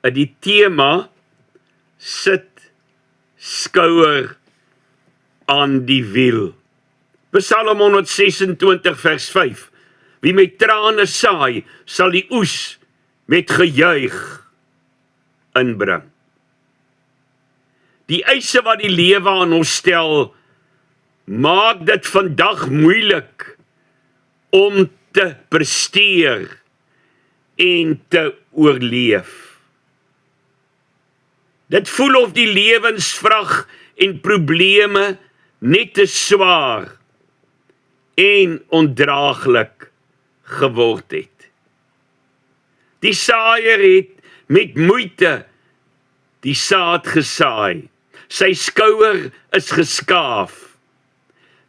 Die tema sit skouer aan die wiel. Psalm 126 vers 5. Wie met trane saai, sal die oes met gejuig inbring. Die eise wat die lewe aan ons stel, maak dit vandag moeilik om te presteer en te oorleef. Dit voel of die lewensvrag en probleme net te swaar en ondraaglik geword het. Die saaier het met moeite die saad gesaai. Sy skouer is geskaaf.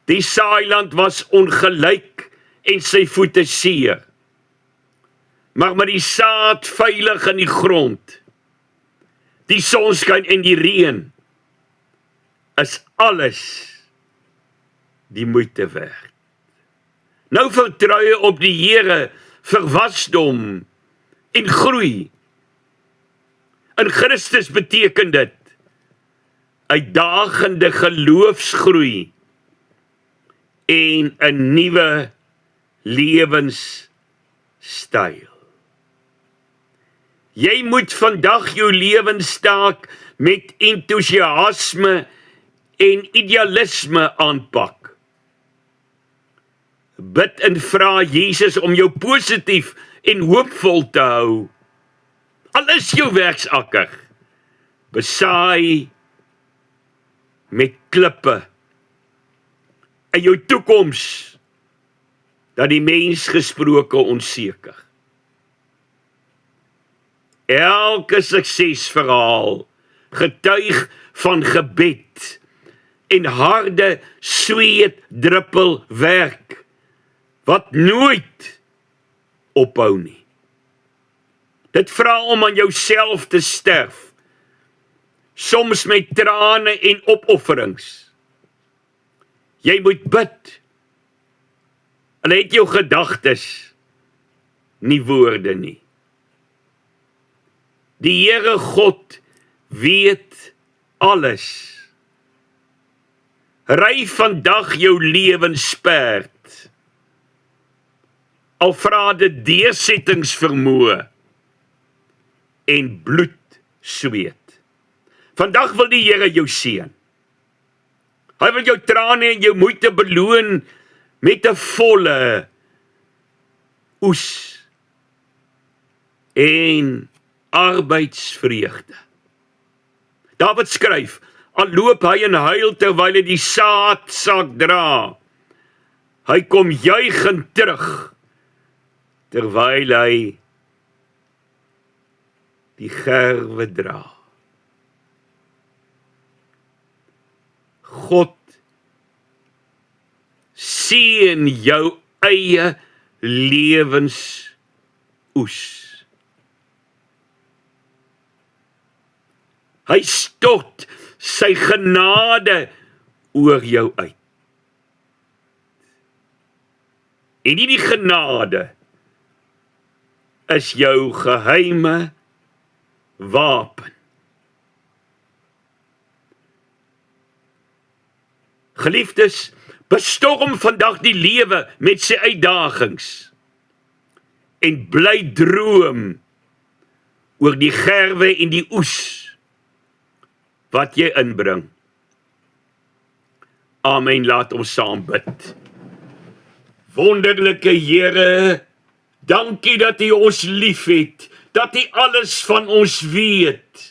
Die saailand was ongelyk en sy voete seer. Maar met die saad veilig in die grond, die sonskyn en die reën, is alles die moeite werd. Nou vertrou jy op die Here vir wasdom en groei. In Christus beteken dit uitdagende geloofsgroei en 'n nuwe lewenstyl. Jy moet vandag jou lewensstaak met entoesiasme en idealisme aanpak. Bid en vra Jesus om jou positief en hoopvol te hou. Al is jou werksakker besaai met klippe en jou toekoms dat die mens gesproke onseker. Elke suksesverhaal getuig van gebed en harde sweet druppel werk wat nooit ophou nie. Dit vra om aan jouself te sterf, soms met trane en opofferings. Jy moet bid, en het jou gedagtes, nie woorde nie. Die Here God weet alles. Ry vandag jou lewensperd, al vra dit deursettingsvermoë en bloed sweet. Vandag wil die Here jou seën. Hy wil jou trane en jou moeite beloon met 'n volle oes en arbeidsvreugde. Dawid skryf, al loop hy en huil terwyl hy die saadsak dra. Hy kom juigend terug terwyl hy die gerwe dra. God seën jou eie lewensoes. Hy stort sy genade oor jou uit. En hierdie genade is jou geheime wapen. Geliefdes, bestorm vandag die lewe met sy uitdagings en bly droom oor die gerwe en die oes wat jy inbring. Amen, laat ons saam bid. Wonderlike Here, dankie dat U ons liefhet, dat U alles van ons weet,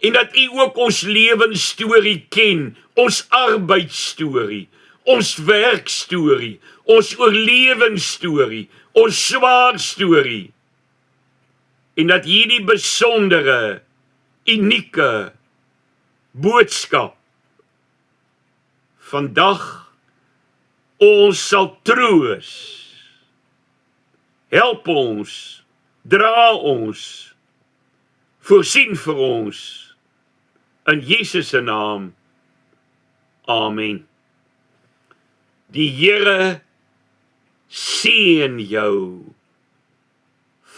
en dat U ook ons lewensstorie ken, ons arbeidsstorie, ons werkstorie, ons oorlewingsstorie, ons swaar storie, en dat hierdie besondere, unieke boodskap vandag ons sal troos. Help ons, dra ons, voorsien vir ons, in Jesus se naam. Amen. Die Here seën jou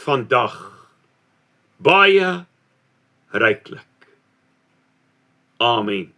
vandag baie ryklik. Amen.